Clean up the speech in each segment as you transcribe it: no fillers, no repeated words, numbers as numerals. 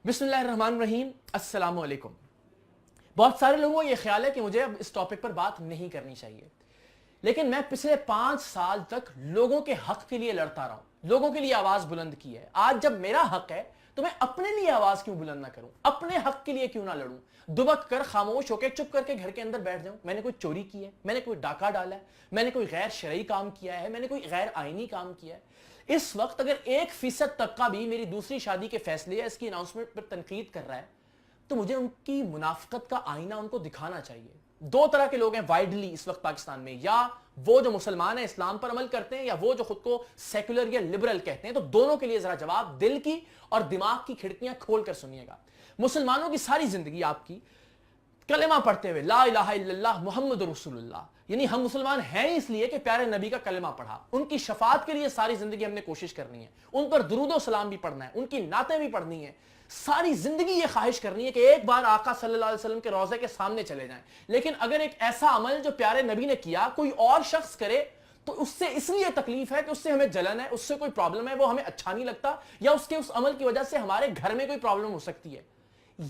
बिस्मिल्लाहिर्रहमानिर्रहीम, अस्सलाम वालेकुम। बहुत सारे लोगों को यह ख्याल है कि मुझे अब इस टॉपिक पर बात नहीं करनी चाहिए, लेकिन मैं पिछले 5 साल तक लोगों के हक के लिए लड़ता रहा हूं, लोगों के लिए आवाज बुलंद की है। आज जब मेरा हक है तो मैं अपने लिए आवाज क्यों बुलंद ना करूं, अपने हक के लिए क्यों ना लड़ूं? दुबक कर, खामोश होकर, चुप करके घर के अंदर बैठ जाऊं? मैंने कोई चोरी की है, मैंने कोई डाका डाला है, मैंने कोई गैर शरई काम किया है, मैंने कोई गैर आईनी काम किया है? इस वक्त अगर 1% तबका भी मेरी दूसरी शादी के फैसले या इसकी अनाउंसमेंट पर तनकीद कर रहा है तो मुझे उनकी मुनाफिकत का आईना उनको दिखाना चाहिए। 2 तरह के लोग हैं वाइडली इस वक्त पाकिस्तान में, या वो जो मुसलमान है, इस्लाम पर अमल करते हैं, या वो जो खुद को सेक्युलर या लिबरल कहते हैं। तो दोनों के लिए जरा जवाब दिल की और दिमाग की खिड़कियां खोलकर सुनिएगा। मुसलमानों की सारी जिंदगी आपकी कलेमा पढ़ते हुए, ला इलाहा इल्लल्लाह मुहम्मदुर रसूलुल्लाह, यानी हम मुसलमान हैं इसलिए कि प्यारे नबी का कलेमा पढ़ा, उनकी शफात के लिए सारी जिंदगी हमने कोशिश करनी है, उन पर दुरूद और सलाम भी पढ़ना है, उनकी नातें भी पढ़नी है, सारी जिंदगी ये ख्वाहिश करनी है कि एक बार आका सल्लल्लाहु अलैहि वसल्लम के रोज़े के सामने चले जाएं। लेकिन अगर एक ऐसा अमल जो प्यारे नबी ने किया कोई और शख्स करे तो उससे इसलिए तकलीफ है कि उससे हमें जलन है, उससे कोई प्रॉब्लम है, वो हमें अच्छा नहीं लगता, या उसके उस अमल की वजह से हमारे घर में कोई प्रॉब्लम हो सकती है।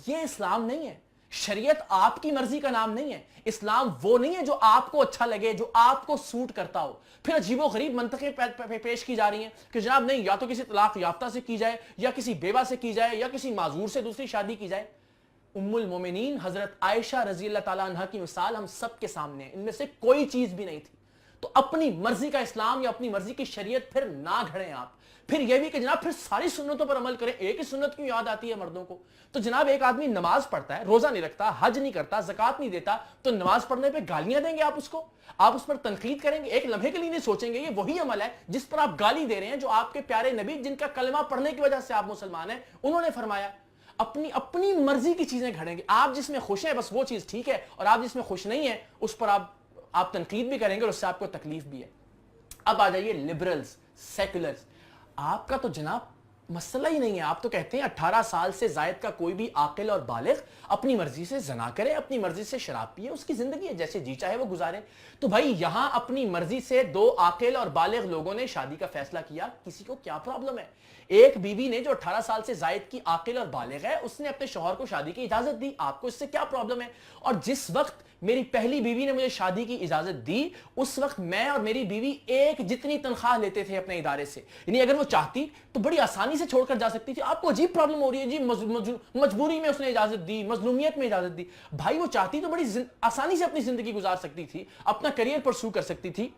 ये इस्लाम नहीं है। शरीयत आपकी मर्जी का नाम नहीं है। इस्लाम वो नहीं है जो आपको अच्छा लगे, जो आपको सूट करता हो। फिर अजीबो गरीब मंतके पेश की जा रही हैं कि जनाब नहीं, या तो किसी तलाक याफ्ता से की जाए, या किसी बेवा से की जाए, या किसी माजूर से दूसरी शादी की जाए। उम्मुल मोमिनीन हजरत आयशा रजी अल्लाह ताला अन्हा की मिसाल हम सब के सामने है, इनमें से कोई चीज भी नहीं थी। तो अपनी मर्जी का इस्लाम या अपनी मर्जी की शरीयत फिर ना घड़ें आप। फिर यह भी कि जनाब फिर सारी सुन्नतों पर अमल करें, एक ही सुन्नत क्यों याद आती है मर्दों को? तो जनाब एक आदमी नमाज पढ़ता है, रोजा नहीं रखता, हज नहीं करता, ज़कात नहीं देता, तो नमाज पढ़ने पे गालियां देंगे आप उसको? आप उस पर तनकीद करेंगे? एक लम्हे के लिए नहीं सोचेंगे ये वही अमल है जिस पर आप गाली दे रहे हैं, जो आपके प्यारे नबी जिनका कलमा पढ़ने की वजह से आप मुसलमान हैं, उन्होंने फरमाया। अपनी अपनी मर्जी की चीजें घड़ेंगे। आप जिसमें खुश हैं बस वो चीज ठीक है, और आप जिसमें खुश नहीं है उस पर आप तनकीद भी करेंगे और उससे आपको तकलीफ भी है। अब आ जाइए लिबरल्स, सेकुलर्स। आपका तो जनाब मसला ही नहीं है। आप तो कहते हैं 18 साल से जायद का कोई भी आकिल और बालिग अपनी मर्जी से जना करे, अपनी मर्जी से शराब पिए, उसकी जिंदगी है, जैसे जी चाहे वो गुजारे। तो भाई यहां अपनी मर्जी से 2 आकिल और बालिग लोगों ने शादी का फैसला किया, किसी को क्या प्रॉब्लम है? एक बीवी ने जो 18 साल से जायद की आकिल और बालिग है, उसने अपने शौहर को शादी की इजाजत दी, आपको इससे क्या प्रॉब्लम है? और जिस वक्त मेरी पहली बीवी ने मुझे शादी की इजाजत दी, उस वक्त मैं और मेरी बीवी एक जितनी तनख्वाह लेते थे अपने इदारे से, यानी अगर वो चाहती तो बड़ी आसानी से छोड़कर जा सकती थी। आपको अजीब प्रॉब्लम हो रही है जी, मजबूरी में उसने इजाजत दी, मजलूमियत में इजाजत दी। भाई वो चाहती तो बड़ी आसानी से अपनी जिंदगी गुजार सकती थी, अपना करियर परस्यू कर सकती थी।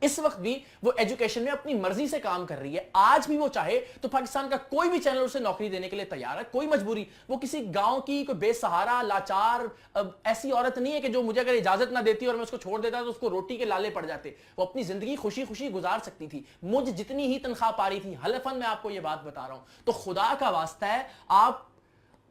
इस वक्त भी वो एजुकेशन में अपनी मर्जी से काम कर रही है। आज भी वो चाहे तो पाकिस्तान का कोई भी चैनल उसे नौकरी देने के लिए तैयार है, कोई मजबूरी। वो किसी गांव की कोई बेसहारा लाचार ऐसी औरत नहीं है कि जो मुझे अगर इजाजत ना देती और मैं उसको छोड़ देता तो उसको रोटी के लाले पड़ जाते। वो अपनी जिंदगी खुशी खुशी गुजार सकती थी, मुझ जितनी ही तनख्वाह पा रही थी। हलफन मैं आपको ये बात बता रहा हूं। तो खुदा का वास्ता है, आप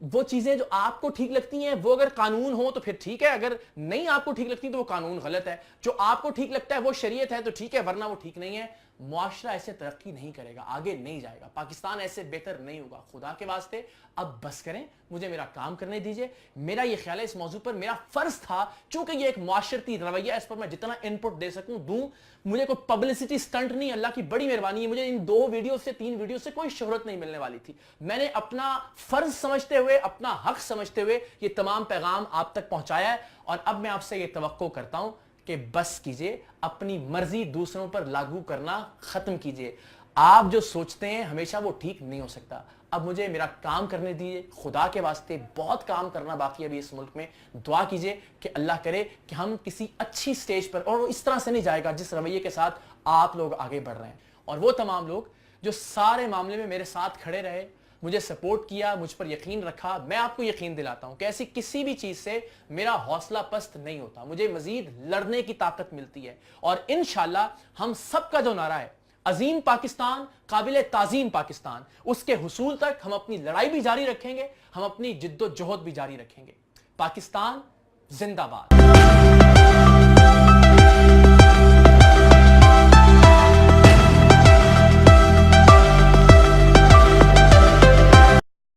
वो चीजें जो आपको ठीक लगती हैं वो अगर कानून हो तो फिर ठीक है, अगर नहीं आपको ठीक लगती तो वो कानून गलत है। जो आपको ठीक लगता है वो शरीयत है तो ठीक है, वरना वो ठीक नहीं है। मुआशरा ऐसे तरक्की नहीं करेगा, आगे नहीं जाएगा, पाकिस्तान ऐसे बेहतर नहीं होगा। खुदा के वास्ते अब बस करें, मुझे मेरा काम करने दीजिए। मेरा ये ख्याल है इस मौजू पर मेरा फर्ज था, चूंकि ये एक मुआशरती रवैया, इस पर मैं जितना इनपुट दे सकूं दूं। मुझे कोई पब्लिसिटी स्टंट नहीं, अल्लाह की बड़ी मेहरबानी है, मुझे इन 2 वीडियो से 3 वीडियो से कोई शोहरत नहीं मिलने वाली थी। मैंने अपना फर्ज समझते हुए, अपना हक समझते हुए ये तमाम पैगाम आप तक पहुंचाया है। और अब मैं आपसे ये तवक्को करता हूं कि बस कीजिए, अपनी मर्जी दूसरों पर लागू करना खत्म कीजिए। आप जो सोचते हैं हमेशा वो ठीक नहीं हो सकता। अब मुझे मेरा काम करने दीजिए, खुदा के वास्ते बहुत काम करना बाकी है अभी इस मुल्क में। दुआ कीजिए कि अल्लाह करे कि हम किसी अच्छी स्टेज पर, और वो इस तरह से नहीं जाएगा जिस रवैये के साथ आप लोग आगे बढ़ रहे हैं। और वो तमाम लोग जो सारे मामले में मेरे साथ खड़े रहे, मुझे सपोर्ट किया, मुझ पर यकीन रखा, मैं आपको यकीन दिलाता हूं कि ऐसी किसी भी चीज से मेरा हौसला पस्त नहीं होता। मुझे मजीद लड़ने की ताकत मिलती है। और इंशाल्लाह हम सबका जो नारा है, अजीम पाकिस्तान, काबिल ताजीम पाकिस्तान, उसके हुसूल तक हम अपनी लड़ाई भी जारी रखेंगे, हम अपनी जिद्दोजहद भी जारी रखेंगे। पाकिस्तान जिंदाबाद।